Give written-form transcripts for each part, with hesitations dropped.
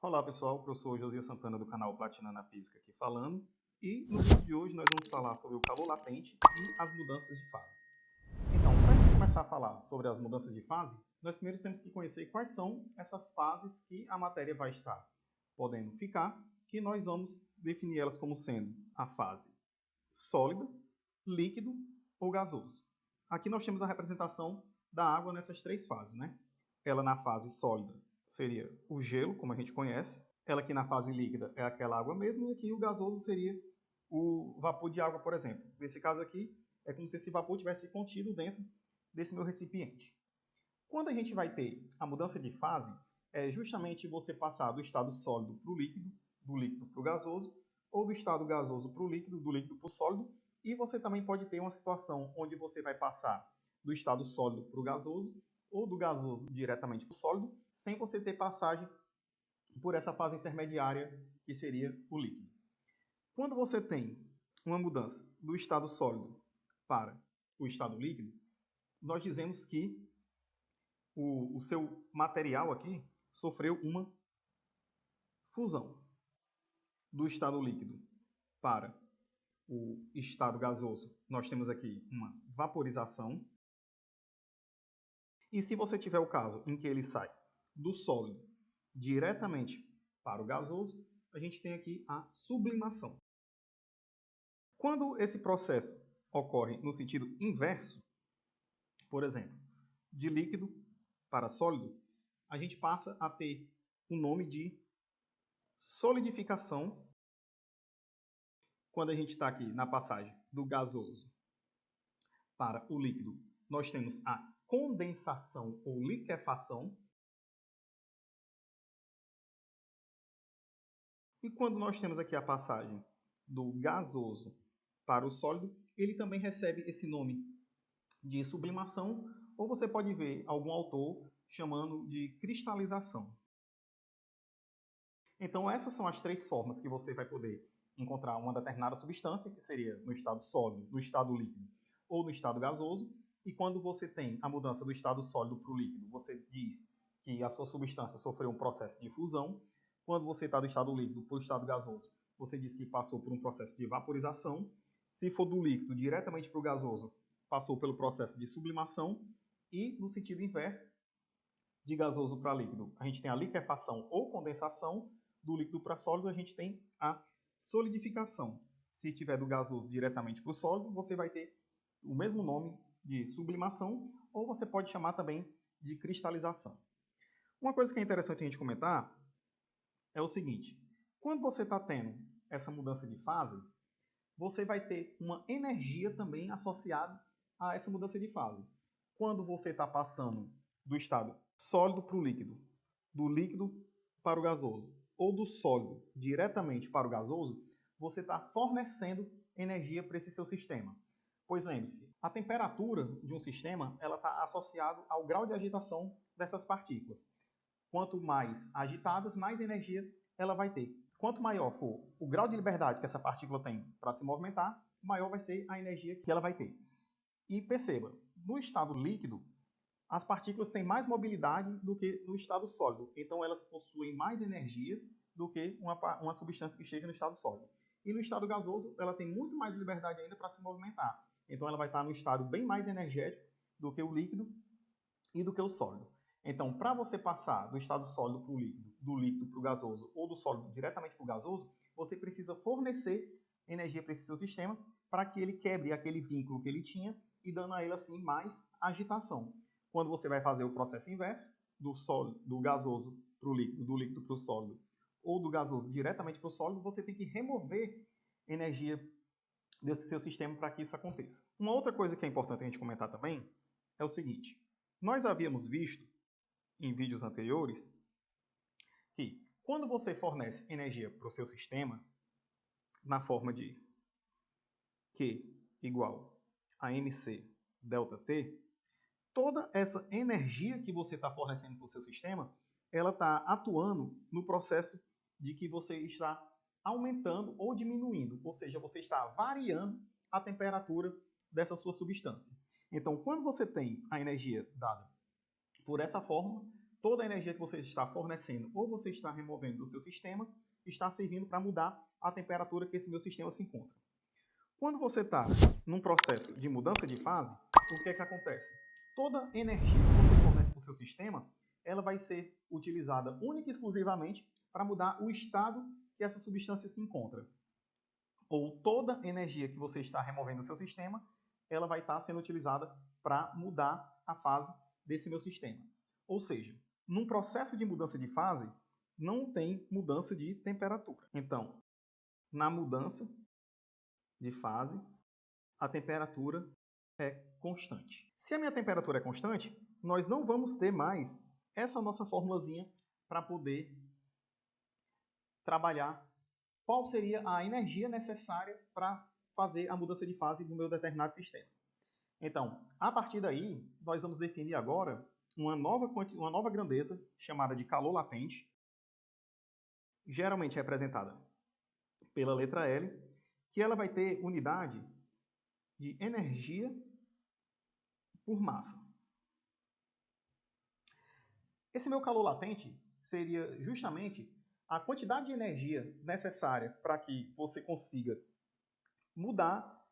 Olá pessoal, professor Josias Santana do canal Platina na Física aqui falando. E no vídeo de hoje nós vamos falar sobre o calor latente e as mudanças de fase. Então, para a gente começar a falar sobre as mudanças de fase, nós primeiro temos que conhecer quais são essas fases que a matéria vai estar podendo ficar, e nós vamos definir elas como sendo a fase sólida, líquido ou gasoso. Aqui nós temos a representação da água nessas três fases, né? Ela na fase sólida seria o gelo, como a gente conhece. Ela aqui na fase líquida é aquela água mesmo, e aqui o gasoso seria o vapor de água, por exemplo. Nesse caso aqui, é como se esse vapor tivesse contido dentro desse meu recipiente. Quando a gente vai ter a mudança de fase, é justamente você passar do estado sólido para o líquido, do líquido para o gasoso, ou do estado gasoso para o líquido, do líquido para o sólido, e você também pode ter uma situação onde você vai passar do estado sólido para o gasoso, ou do gasoso diretamente para o sólido, sem você ter passagem por essa fase intermediária, que seria o líquido. Quando você tem uma mudança do estado sólido para o estado líquido, nós dizemos que o seu material aqui sofreu uma fusão do estado líquido para o estado gasoso. Nós temos aqui uma vaporização. E se você tiver o caso em que ele sai do sólido diretamente para o gasoso, a gente tem aqui a sublimação. Quando esse processo ocorre no sentido inverso, por exemplo, de líquido para sólido, a gente passa a ter o nome de solidificação. Quando a gente está aqui na passagem do gasoso para o líquido, nós temos a condensação ou liquefação. E quando nós temos aqui a passagem do gasoso para o sólido, ele também recebe esse nome de sublimação, ou você pode ver algum autor chamando de cristalização. Então essas são as três formas que você vai poder encontrar uma determinada substância, que seria no estado sólido, no estado líquido ou no estado gasoso. E quando você tem a mudança do estado sólido para o líquido, você diz que a sua substância sofreu um processo de fusão. Quando você está do estado líquido para o estado gasoso, você diz que passou por um processo de vaporização. Se for do líquido diretamente para o gasoso, passou pelo processo de sublimação. E no sentido inverso, de gasoso para líquido, a gente tem a liquefação ou condensação. Do líquido para sólido, a gente tem a solidificação. Se tiver do gasoso diretamente para o sólido, você vai ter o mesmo nome de sublimação, ou você pode chamar também de cristalização. Uma coisa que é interessante a gente comentar é o seguinte: quando você está tendo essa mudança de fase, você vai ter uma energia também associada a essa mudança de fase. Quando você está passando do estado sólido para o líquido, do líquido para o gasoso, ou do sólido diretamente para o gasoso, você está fornecendo energia para esse seu sistema. Pois lembre-se, a temperatura de um sistema está associada ao grau de agitação dessas partículas. Quanto mais agitadas, mais energia ela vai ter. Quanto maior for o grau de liberdade que essa partícula tem para se movimentar, maior vai ser a energia que ela vai ter. E perceba, no estado líquido, as partículas têm mais mobilidade do que no estado sólido. Então, elas possuem mais energia do que uma substância que esteja no estado sólido. E no estado gasoso, ela tem muito mais liberdade ainda para se movimentar. Então, ela vai estar no estado bem mais energético do que o líquido e do que o sólido. Então, para você passar do estado sólido para o líquido, do líquido para o gasoso ou do sólido diretamente para o gasoso, você precisa fornecer energia para esse seu sistema para que ele quebre aquele vínculo que ele tinha e dando a ele assim mais agitação. Quando você vai fazer o processo inverso, do gasoso para o líquido, do líquido para o sólido, ou do gasoso diretamente para o sólido, você tem que remover energia desse seu sistema para que isso aconteça. Uma outra coisa que é importante a gente comentar também é o seguinte: nós havíamos visto em vídeos anteriores que quando você fornece energia para o seu sistema na forma de Q igual a mc delta T, toda essa energia que você está fornecendo para o seu sistema, ela está atuando no processo de que você está aumentando ou diminuindo, ou seja, você está variando a temperatura dessa sua substância. Então, quando você tem a energia dada por essa forma, toda a energia que você está fornecendo ou você está removendo do seu sistema está servindo para mudar a temperatura que esse meu sistema se encontra. Quando você está num processo de mudança de fase, o que é que acontece? Toda energia que você fornece para o seu sistema, ela vai ser utilizada única e exclusivamente para mudar o estado que essa substância se encontra. Ou toda energia que você está removendo do seu sistema, ela vai estar sendo utilizada para mudar a fase desse meu sistema. Ou seja, num processo de mudança de fase, não tem mudança de temperatura. Então, na mudança de fase, a temperatura é constante. Se a minha temperatura é constante, nós não vamos ter mais essa nossa formulazinha para poder trabalhar qual seria a energia necessária para fazer a mudança de fase do meu determinado sistema. Então, a partir daí, nós vamos definir agora uma nova grandeza chamada de calor latente, geralmente representada pela letra L, que ela vai ter unidade de energia por massa. Esse meu calor latente seria justamente a quantidade de energia necessária para que você consiga mudar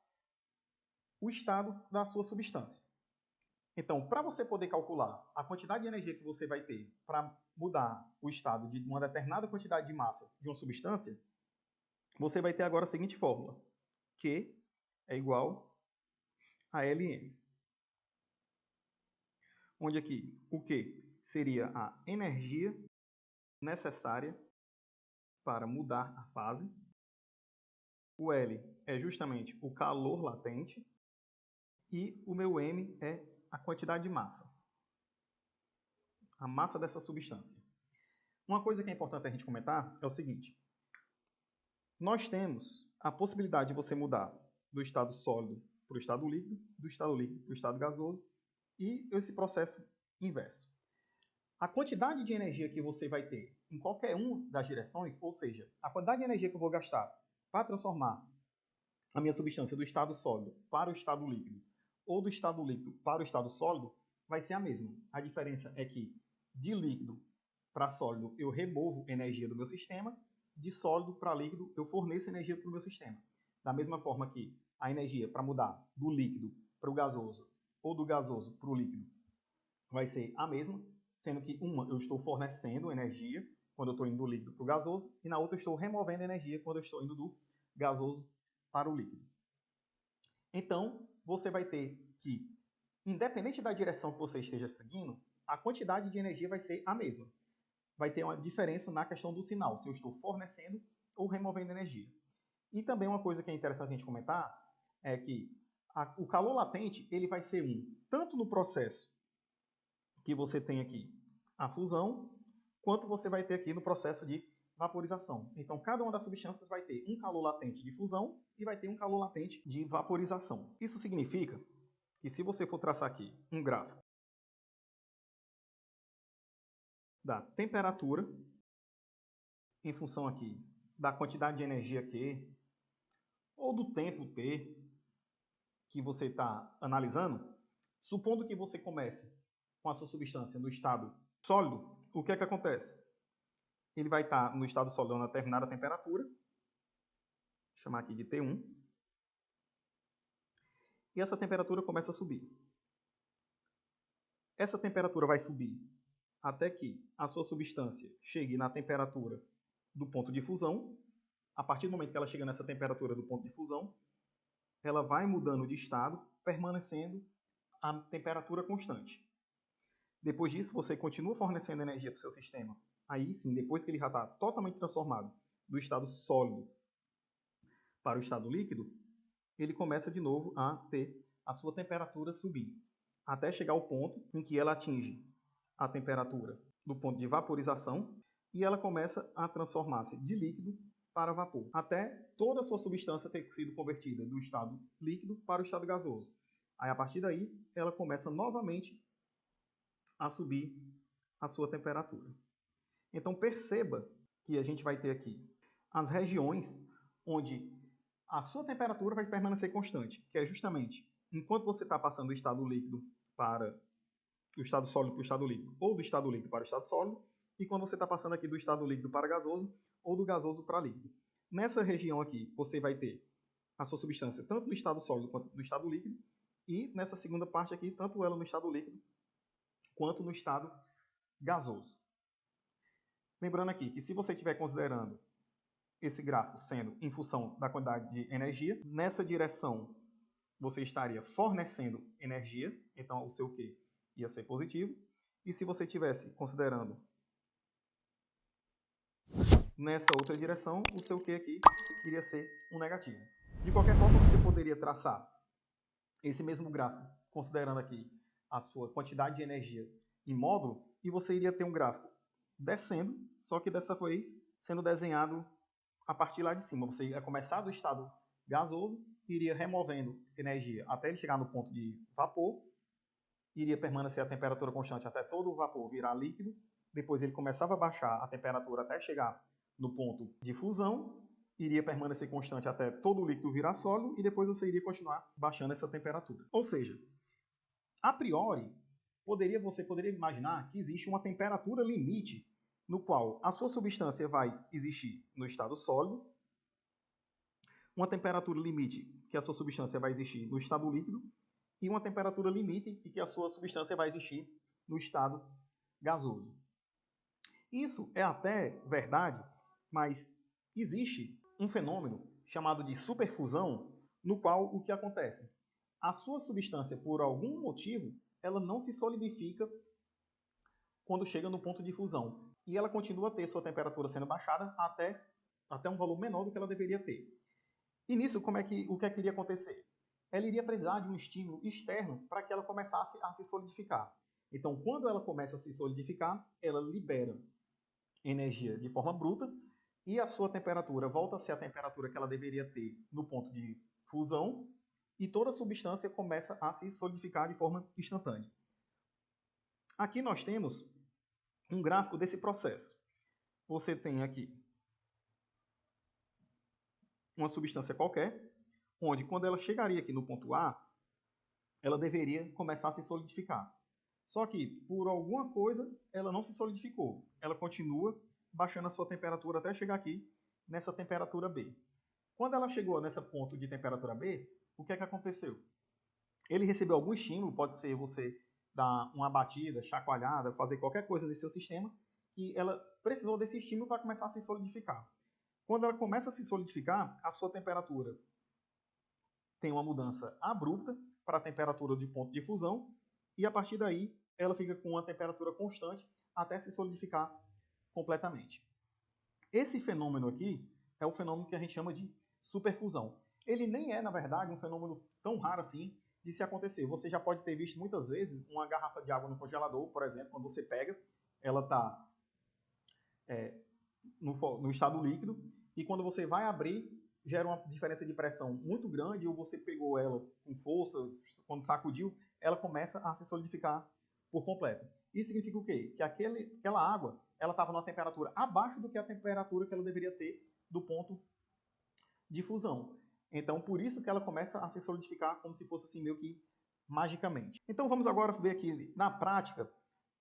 o estado da sua substância. Então, para você poder calcular a quantidade de energia que você vai ter para mudar o estado de uma determinada quantidade de massa de uma substância, você vai ter agora a seguinte fórmula: Q é igual a Ln. Onde aqui o Q seria a energia necessária para mudar a fase. O L é justamente o calor latente. E o meu M é a quantidade de massa. A massa dessa substância. Uma coisa que é importante a gente comentar é o seguinte. Nós temos a possibilidade de você mudar do estado sólido para o estado líquido, do estado líquido para o estado gasoso, e esse processo inverso. A quantidade de energia que você vai ter em qualquer uma das direções, ou seja, a quantidade de energia que eu vou gastar para transformar a minha substância do estado sólido para o estado líquido, ou do estado líquido para o estado sólido, vai ser a mesma. A diferença é que de líquido para sólido eu removo energia do meu sistema, de sólido para líquido eu forneço energia para o meu sistema. Da mesma forma que a energia para mudar do líquido para o gasoso ou do gasoso para o líquido vai ser a mesma, sendo que uma eu estou fornecendo energia quando eu estou indo do líquido para o gasoso e na outra eu estou removendo energia quando eu estou indo do gasoso para o líquido. Então, você vai ter que, independente da direção que você esteja seguindo, a quantidade de energia vai ser a mesma. Vai ter uma diferença na questão do sinal, se eu estou fornecendo ou removendo energia. E também uma coisa que é interessante a gente comentar é que o calor latente ele vai ser tanto no processo que você tem aqui a fusão, quanto você vai ter aqui no processo de vaporização. Então, cada uma das substâncias vai ter um calor latente de fusão e vai ter um calor latente de vaporização. Isso significa que se você for traçar aqui um gráfico da temperatura em função aqui da quantidade de energia Q ou do tempo T que você está analisando, supondo que você comece com a sua substância no estado sólido, o que é que acontece? Ele vai estar no estado sólido a uma determinada temperatura, vou chamar aqui de T1, e essa temperatura começa a subir. Essa temperatura vai subir até que a sua substância chegue na temperatura do ponto de fusão. A partir do momento que ela chega nessa temperatura do ponto de fusão, ela vai mudando de estado, permanecendo a temperatura constante. Depois disso, você continua fornecendo energia para o seu sistema. Aí sim, depois que ele já está totalmente transformado do estado sólido para o estado líquido, ele começa de novo a ter a sua temperatura subindo, até chegar ao ponto em que ela atinge a temperatura do ponto de vaporização e ela começa a transformar-se de líquido para vapor, até toda a sua substância ter sido convertida do estado líquido para o estado gasoso. Aí, a partir daí, ela começa novamente a subir a sua temperatura. Então, perceba que a gente vai ter aqui as regiões onde a sua temperatura vai permanecer constante, que é justamente enquanto você está passando do estado líquido para do estado sólido para o estado líquido, ou do estado líquido para o estado sólido, e quando você está passando aqui do estado líquido para gasoso, ou do gasoso para líquido. Nessa região aqui, você vai ter a sua substância tanto no estado sólido quanto no estado líquido, e nessa segunda parte aqui, tanto ela no estado líquido quanto no estado gasoso. Lembrando aqui que se você estiver considerando esse gráfico sendo em função da quantidade de energia, nessa direção você estaria fornecendo energia, então o seu Q ia ser positivo, e se você estivesse considerando nessa outra direção, o seu Q aqui iria ser um negativo. De qualquer forma, você poderia traçar esse mesmo gráfico, considerando aqui a sua quantidade de energia em módulo, e você iria ter um gráfico descendo, só que dessa vez sendo desenhado a partir lá de cima. Você ia começar do estado gasoso, iria removendo energia até ele chegar no ponto de vapor, iria permanecer a temperatura constante até todo o vapor virar líquido, depois ele começava a baixar a temperatura até chegar no ponto de fusão, iria permanecer constante até todo o líquido virar sólido, e depois você iria continuar baixando essa temperatura. Ou seja, a priori, você poderia imaginar que existe uma temperatura limite no qual a sua substância vai existir no estado sólido, uma temperatura limite que a sua substância vai existir no estado líquido e uma temperatura limite em que a sua substância vai existir no estado gasoso. Isso é até verdade, mas existe um fenômeno chamado de superfusão, no qual o que acontece? A sua substância, por algum motivo, ela não se solidifica quando chega no ponto de fusão. E ela continua a ter sua temperatura sendo baixada até um valor menor do que ela deveria ter. E nisso, o que iria acontecer? Ela iria precisar de um estímulo externo para que ela começasse a se solidificar. Então, quando ela começa a se solidificar, ela libera energia de forma bruta e a sua temperatura volta a ser a temperatura que ela deveria ter no ponto de fusão, e toda a substância começa a se solidificar de forma instantânea. Aqui nós temos um gráfico desse processo. Você tem aqui uma substância qualquer, onde quando ela chegaria aqui no ponto A, ela deveria começar a se solidificar. Só que, por alguma coisa, ela não se solidificou. Ela continua baixando a sua temperatura até chegar aqui, nessa temperatura B. Quando ela chegou nesse ponto de temperatura B, o que é que aconteceu? Ele recebeu algum estímulo, pode ser você dar uma batida, chacoalhada, fazer qualquer coisa nesse seu sistema, e ela precisou desse estímulo para começar a se solidificar. Quando ela começa a se solidificar, a sua temperatura tem uma mudança abrupta para a temperatura de ponto de fusão, e a partir daí ela fica com uma temperatura constante até se solidificar completamente. Esse fenômeno aqui é o fenômeno que a gente chama de superfusão. Ele nem é, na verdade, um fenômeno tão raro assim de se acontecer. Você já pode ter visto muitas vezes uma garrafa de água no congelador, por exemplo, quando você pega, ela está no estado líquido, e quando você vai abrir, gera uma diferença de pressão muito grande, ou você pegou ela com força, quando sacudiu, ela começa a se solidificar por completo. Isso significa o quê? Que aquela água ela estava numa temperatura abaixo do que a temperatura que ela deveria ter do ponto de fusão. Então, por isso que ela começa a se solidificar como se fosse assim meio que magicamente. Então, vamos agora ver aqui na prática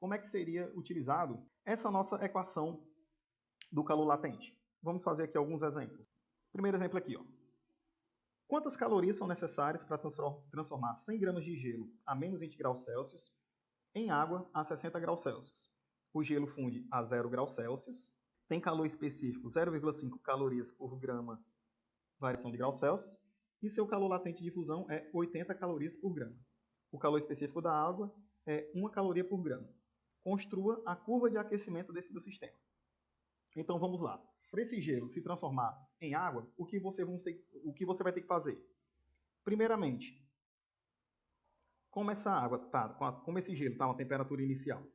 como é que seria utilizado essa nossa equação do calor latente. Vamos fazer aqui alguns exemplos. Primeiro exemplo aqui, ó. Quantas calorias são necessárias para transformar 100 gramas de gelo a menos 20 graus Celsius em água a 60 graus Celsius? O gelo funde a 0 graus Celsius, tem calor específico 0,5 calorias por grama variação de graus Celsius, e seu calor latente de fusão é 80 calorias por grama. O calor específico da água é 1 caloria por grama. Construa a curva de aquecimento desse meu sistema. Então vamos lá. Para esse gelo se transformar em água, o que você vai ter que fazer? Primeiramente, como essa água como esse gelo está a uma temperatura inicial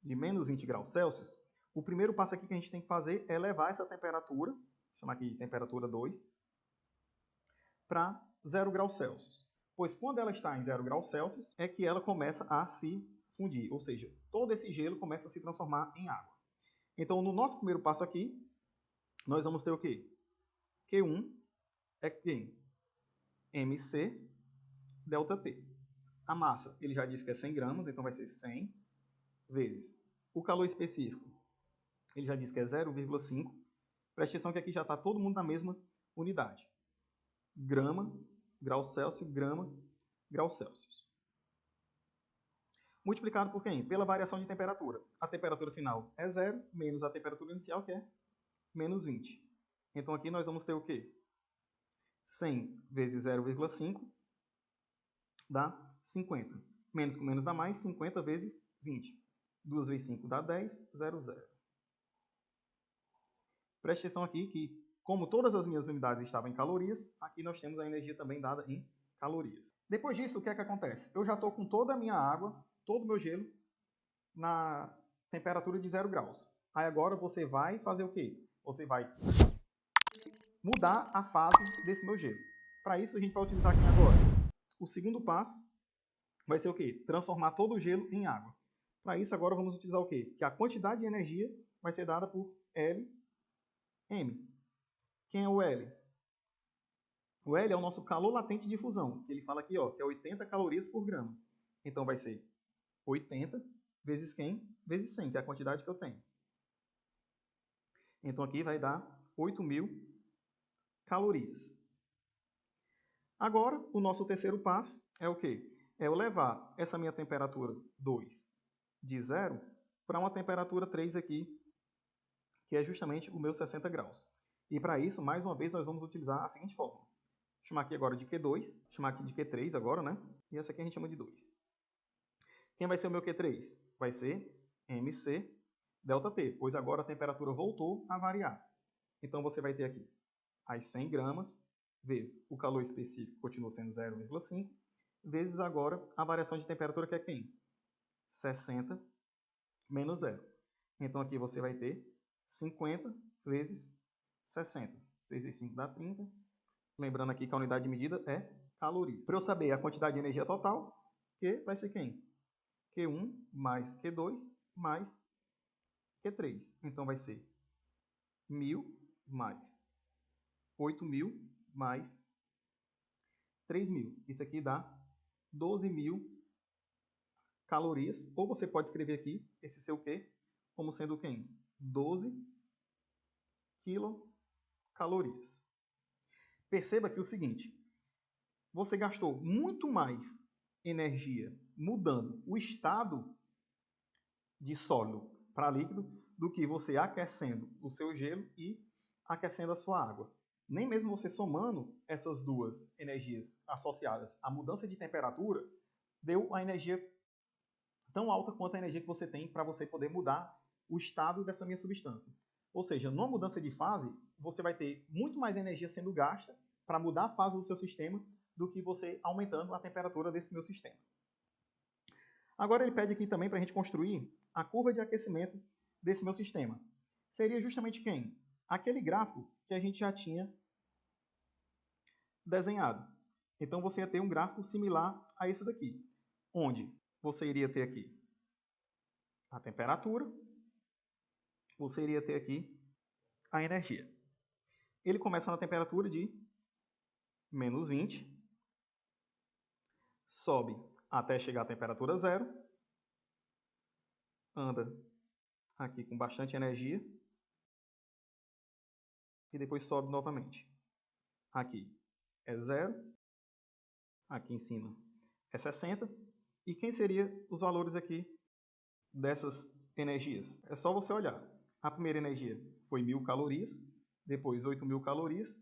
de menos 20 graus Celsius, o primeiro passo aqui que a gente tem que fazer é levar essa temperatura, vou chamar aqui de temperatura 2, para 0 graus Celsius. Pois quando ela está em 0 graus Celsius, é que ela começa a se fundir, ou seja, todo esse gelo começa a se transformar em água. Então, no nosso primeiro passo aqui, nós vamos ter o quê? Q1 é quem? MC delta T. A massa, ele já disse que é 100 gramas, então vai ser 100 vezes. O calor específico, ele já disse que é 0,5. Preste atenção que aqui já está todo mundo na mesma unidade. Grama, grau Celsius, grama, grau Celsius. Multiplicado por quem? Pela variação de temperatura. A temperatura final é 0, menos a temperatura inicial, que é menos 20. Então aqui nós vamos ter o quê? 100 vezes 0,5 dá 50. Menos com menos dá mais, 50 vezes 20. 2 vezes 5 dá 10, 0. Preste atenção aqui que, como todas as minhas unidades estavam em calorias, aqui nós temos a energia também dada em calorias. Depois disso, o que é que acontece? Eu já estou com toda a minha água, todo o meu gelo, na temperatura de 0 graus. Aí agora você vai fazer o quê? Você vai mudar a fase desse meu gelo. Para isso, a gente vai utilizar aqui agora. O segundo passo vai ser o quê? Transformar todo o gelo em água. Para isso, agora vamos utilizar o quê? Que a quantidade de energia vai ser dada por LM. Quem é o L? O L é o nosso calor latente de fusão, que ele fala aqui, ó, que é 80 calorias por grama. Então vai ser 80 vezes quem? Vezes 100, que é a quantidade que eu tenho. Então aqui vai dar 8.000 calorias. Agora, o nosso terceiro passo é o quê? É eu levar essa minha temperatura 2 de 0 para uma temperatura 3 aqui, que é justamente o meu 60 graus. E para isso, mais uma vez, nós vamos utilizar a seguinte fórmula. Vou chamar aqui agora de Q2, chamar aqui de Q3 agora, né? E essa aqui a gente chama de 2. Quem vai ser o meu Q3? Vai ser MC ΔT, pois agora a temperatura voltou a variar. Então você vai ter aqui as 100 gramas vezes o calor específico, continua sendo 0,5, vezes agora a variação de temperatura, que é quem? 60 menos 0. Então aqui você vai ter 50 vezes 60. 6 vezes 5 dá 30. Lembrando aqui que a unidade de medida é caloria. Para eu saber a quantidade de energia total, Q vai ser quem? Q1 mais Q2 mais Q3. Então vai ser 1.000 mais 8.000 mais 3.000. Isso aqui dá 12.000 calorias. Ou você pode escrever aqui esse seu Q como sendo quem? 12 quilocalorias. Perceba que o seguinte, você gastou muito mais energia mudando o estado de sólido para líquido do que você aquecendo o seu gelo e aquecendo a sua água. Nem mesmo você somando essas duas energias associadas à mudança de temperatura, deu a energia tão alta quanto a energia que você tem para você poder mudar o estado dessa minha substância. Ou seja, numa mudança de fase, você vai ter muito mais energia sendo gasta para mudar a fase do seu sistema do que você aumentando a temperatura desse meu sistema. Agora ele pede aqui também para a gente construir a curva de aquecimento desse meu sistema. Seria justamente quem? Aquele gráfico que a gente já tinha desenhado. Então você ia ter um gráfico similar a esse daqui, onde você iria ter aqui a temperatura, você iria ter aqui a energia. Ele começa na temperatura de menos 20, sobe até chegar à temperatura 0, anda aqui com bastante energia e depois sobe novamente. Aqui é 0, aqui em cima é 60. E quem seriam os valores aqui dessas energias? É só você olhar. A primeira energia foi 1.000 calorias, depois 8.000 calorias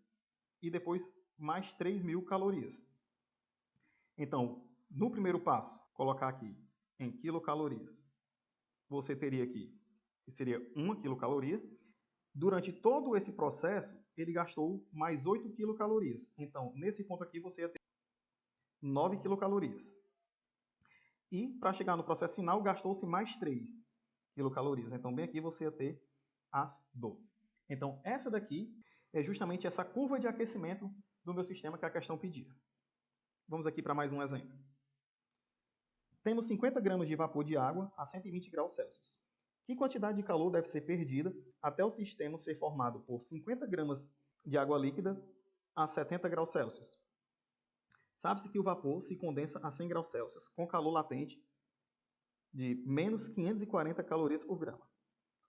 e depois mais 3.000 calorias. Então, no primeiro passo, colocar aqui em quilocalorias, você teria aqui, que seria 1 quilocaloria. Durante todo esse processo, ele gastou mais 8 quilocalorias. Então, nesse ponto aqui, você ia ter 9 quilocalorias. E, para chegar no processo final, gastou-se mais 3 quilocalorias. Então, bem aqui, você ia ter as 12. Então, essa daqui é justamente essa curva de aquecimento do meu sistema que a questão pedia. Vamos aqui para mais um exemplo. Temos 50 gramas de vapor de água a 120 graus Celsius. Que quantidade de calor deve ser perdida até o sistema ser formado por 50 gramas de água líquida a 70 graus Celsius? Sabe-se que o vapor se condensa a 100 graus Celsius com calor latente de menos 540 calorias por grama.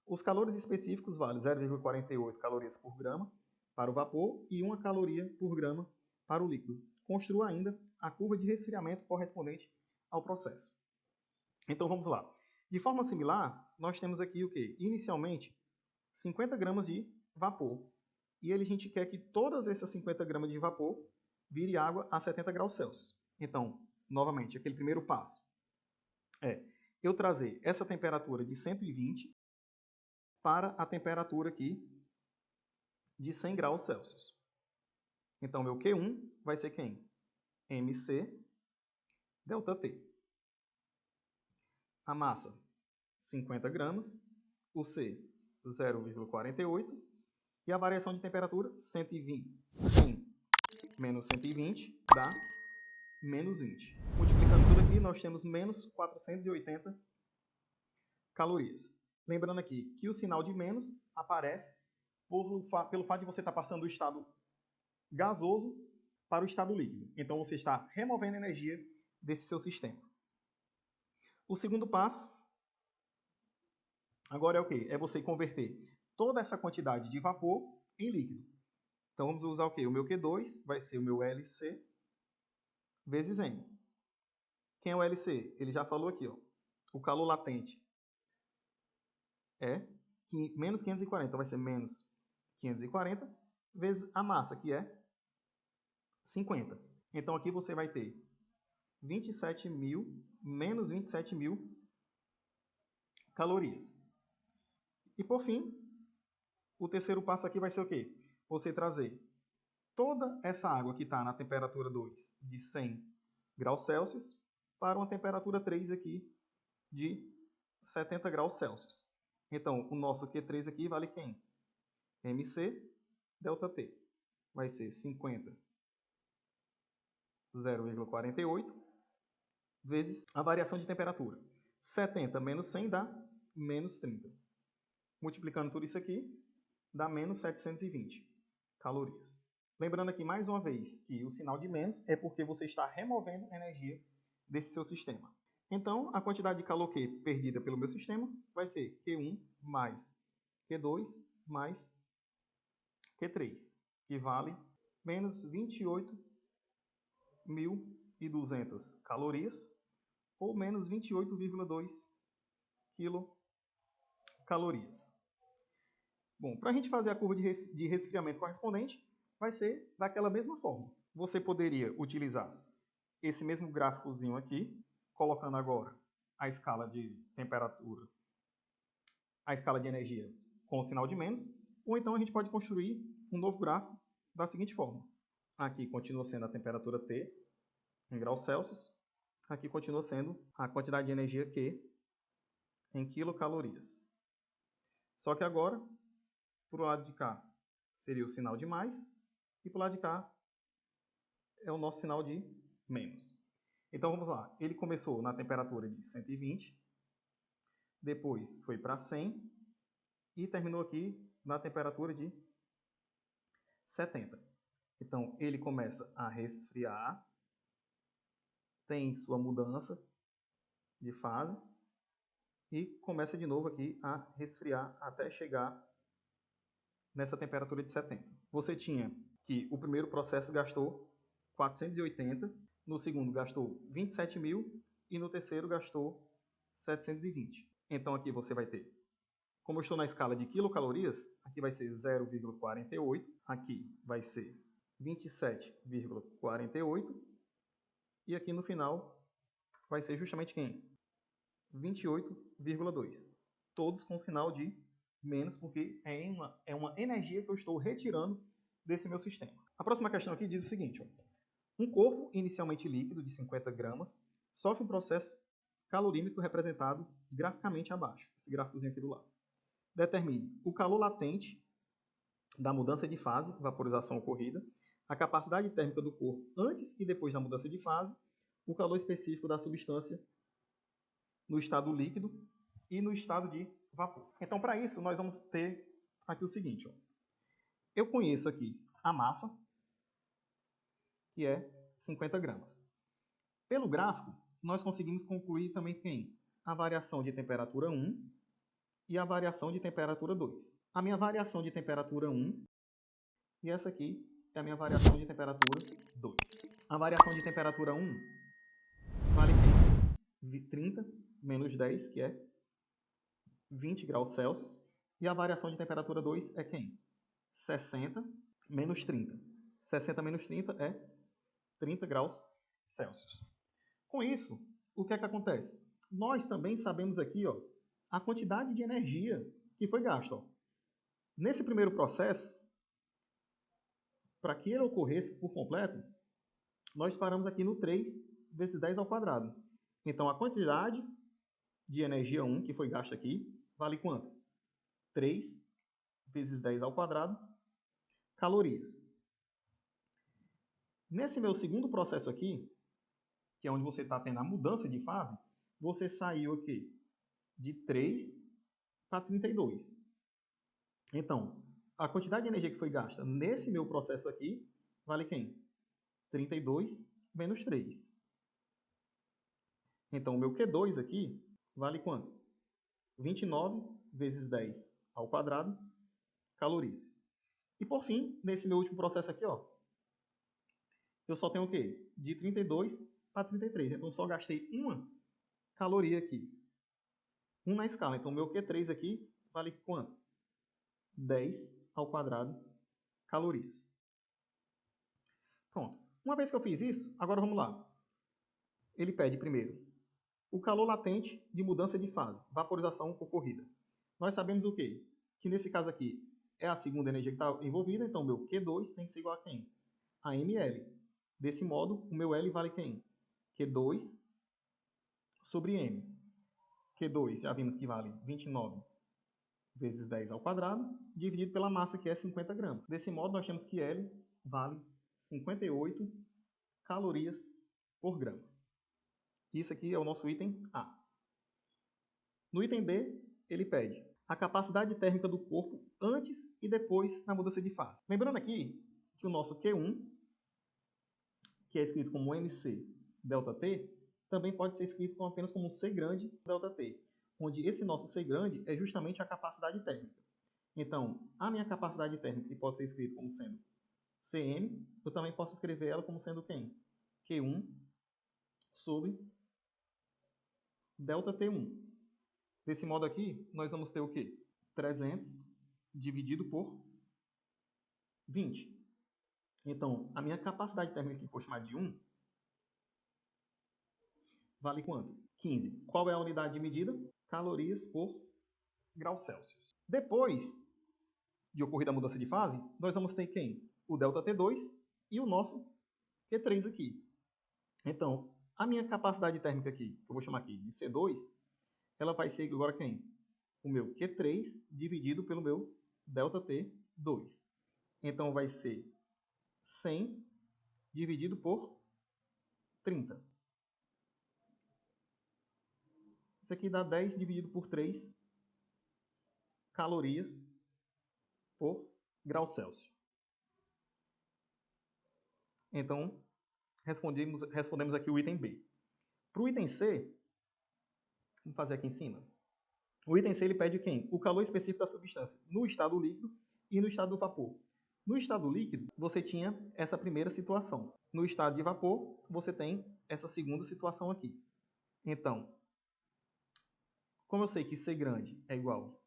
Os calores específicos valem 0,48 calorias por grama para o vapor e 1 caloria por grama para o líquido. Construa ainda a curva de resfriamento correspondente ao processo. Então vamos lá. De forma similar, nós temos aqui o quê? Inicialmente, 50 gramas de vapor. E a gente quer que todas essas 50 gramas de vapor vire água a 70 graus Celsius. Então, novamente, aquele primeiro passo é eu trazer essa temperatura de 120 para a temperatura aqui de 100 graus Celsius. Então, meu Q1 vai ser quem? MC ΔT. A massa, 50 gramas. O C, 0,48. E a variação de temperatura, 120. 100 menos 120 dá menos 20. Multiplicando tudo aqui, nós temos menos 480 calorias. Lembrando aqui que o sinal de menos aparece pelo fato de você estar passando do estado gasoso para o estado líquido. Então, você está removendo energia desse seu sistema. O segundo passo, agora é o quê? É você converter toda essa quantidade de vapor em líquido. Então, vamos usar o quê? O meu Q2 vai ser o meu LC vezes M. Quem é o LC? Ele já falou aqui, ó. O calor latente é menos 540, então vai ser menos 540 vezes a massa, que é 50. Então aqui você vai ter 27.000 menos 27.000 calorias. E por fim, o terceiro passo aqui vai ser o quê? Você trazer toda essa água que está na temperatura 2 de 100 graus Celsius para uma temperatura 3 aqui de 70 graus Celsius. Então, o nosso Q3 aqui vale quem? MC ΔT. Vai ser 50, 0,48, vezes a variação de temperatura. 70 menos 100 dá menos 30. Multiplicando tudo isso aqui, dá menos 720 calorias. Lembrando aqui mais uma vez que o sinal de menos é porque você está removendo energia desse seu sistema. Então, a quantidade de calor Q perdida pelo meu sistema vai ser Q1 mais Q2 mais Q3, que vale menos 28.200 calorias, ou menos 28,2 quilocalorias. Bom, para a gente fazer a curva de resfriamento correspondente, vai ser daquela mesma forma. Você poderia utilizar esse mesmo gráficozinho aqui, colocando agora a escala de temperatura, a escala de energia com o sinal de menos, ou então a gente pode construir um novo gráfico da seguinte forma. Aqui continua sendo a temperatura T em graus Celsius, aqui continua sendo a quantidade de energia Q em quilocalorias. Só que agora, para o lado de cá, seria o sinal de mais, e para o lado de cá é o nosso sinal de menos. Então vamos lá, ele começou na temperatura de 120, depois foi para 100 e terminou aqui na temperatura de 70. Então ele começa a resfriar, tem sua mudança de fase e começa de novo aqui a resfriar até chegar nessa temperatura de 70. Você tinha que o primeiro processo gastou 480, no segundo gastou 27.000 e no terceiro gastou 720. Então aqui você vai ter, como eu estou na escala de quilocalorias, aqui vai ser 0,48, aqui vai ser 27,48 e aqui no final vai ser justamente quem? 28,2. Todos com sinal de menos, porque é uma energia que eu estou retirando desse meu sistema. A próxima questão aqui diz o seguinte, ó. Um corpo inicialmente líquido de 50 gramas sofre um processo calorímetro representado graficamente abaixo, esse gráficozinho aqui do lado. Determine o calor latente da mudança de fase, vaporização ocorrida, a capacidade térmica do corpo antes e depois da mudança de fase, o calor específico da substância no estado líquido e no estado de vapor. Então, para isso, nós vamos ter aqui o seguinte. Ó. Eu conheço aqui a massa, que é 50 gramas. Pelo gráfico, nós conseguimos concluir também quem? A variação de temperatura 1 e a variação de temperatura 2. A minha variação de temperatura 1 e essa aqui é a minha variação de temperatura 2. A variação de temperatura 1 vale quem? 30 menos 10, que é 20 graus Celsius. E a variação de temperatura 2 é quem? 60 menos 30. 60 menos 30 é 30 graus Celsius. Com isso, o que é que acontece? Nós também sabemos aqui a quantidade de energia que foi gasta. Nesse primeiro processo, para que ele ocorresse por completo, nós paramos aqui no 3 vezes 10 ao quadrado. Então, a quantidade de energia 1 que foi gasta aqui vale quanto? 3 vezes 10 ao quadrado calorias. Nesse meu segundo processo aqui, que é onde você está tendo a mudança de fase, você saiu aqui de 3 para 32. Então, a quantidade de energia que foi gasta nesse meu processo aqui vale quem? 32 menos 3. Então, o meu Q2 aqui vale quanto? 29 vezes 10 ao quadrado calorias. E por fim, nesse meu último processo aqui, eu só tenho o quê? De 32 para 33. Então, eu só gastei uma caloria aqui. 1 na escala. Então, o meu Q3 aqui vale quanto? 10 ao quadrado calorias. Pronto. Uma vez que eu fiz isso, agora vamos lá. Ele pede primeiro o calor latente de mudança de fase, vaporização ocorrida. Nós sabemos o quê? Que nesse caso aqui é a segunda energia que está envolvida, então o meu Q2 tem que ser igual a quem? A mL. Desse modo, o meu L vale quem? Q2 sobre M. Q2 já vimos que vale 29 vezes 10 ao quadrado, dividido pela massa, que é 50 gramas. Desse modo, nós temos que L vale 58 calorias por grama. Isso aqui é o nosso item A. No item B, ele pede a capacidade térmica do corpo antes e depois da mudança de fase. Lembrando aqui que o nosso Q1, que é escrito como MC ΔT, também pode ser escrito apenas como C grande ΔT, onde esse nosso C grande é justamente a capacidade térmica. Então, a minha capacidade térmica, que pode ser escrita como sendo Cm, eu também posso escrever ela como sendo quem? Q1 sobre ΔT1. Desse modo aqui, nós vamos ter o quê? 300 dividido por 20. Então, a minha capacidade térmica, que vou chamar de 1, vale quanto? 15. Qual é a unidade de medida? Calorias por graus Celsius. Depois de ocorrida a mudança de fase, nós vamos ter quem? O ΔT2 e o nosso Q3 aqui. Então, a minha capacidade térmica aqui, que eu vou chamar aqui de C2, ela vai ser agora quem? O meu Q3 dividido pelo meu ΔT2. Então, vai ser 100 dividido por 30. Isso aqui dá 10 dividido por 3 calorias por grau Celsius. Então, respondemos aqui o item B. Para o item C, vamos fazer aqui em cima. O item C ele pede quem? O calor específico da substância no estado líquido e no estado do vapor. No estado líquido, você tinha essa primeira situação. No estado de vapor, você tem essa segunda situação aqui. Então, como eu sei que C grande é igual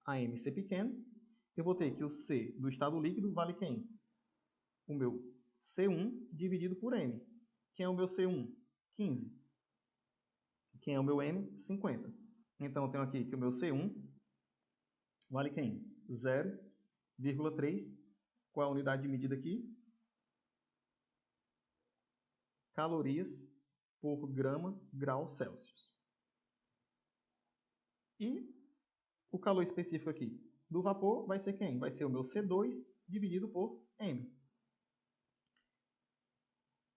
a MC pequeno, eu vou ter que o C do estado líquido vale quem? O meu C1 dividido por M. Quem é o meu C1? 15. Quem é o meu M? 50. Então, eu tenho aqui que o meu C1 vale quem? 0,3. Qual é a unidade de medida aqui? Calorias por grama grau Celsius. E o calor específico aqui do vapor vai ser quem? Vai ser o meu C2 dividido por M.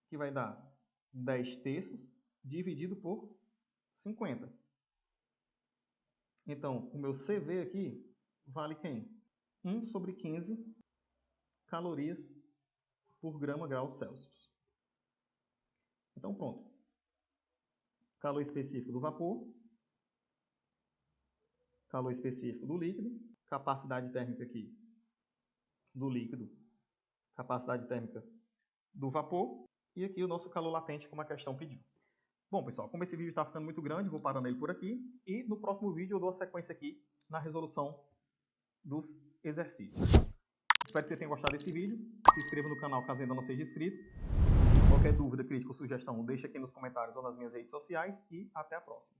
Que vai dar 10 terços dividido por 50. Então, o meu CV aqui vale quem? 1 sobre 15 calorias por grama grau Celsius. Então pronto. Calor específico do vapor, calor específico do líquido, capacidade térmica aqui do líquido, capacidade térmica do vapor, e aqui o nosso calor latente, como a questão pediu. Bom, pessoal, como esse vídeo está ficando muito grande, vou parando ele por aqui, e no próximo vídeo eu dou a sequência aqui na resolução dos exercícios. Espero que você tenha gostado desse vídeo, se inscreva no canal caso ainda não seja inscrito. Qualquer dúvida, crítica ou sugestão, deixa aqui nos comentários ou nas minhas redes sociais, e até a próxima.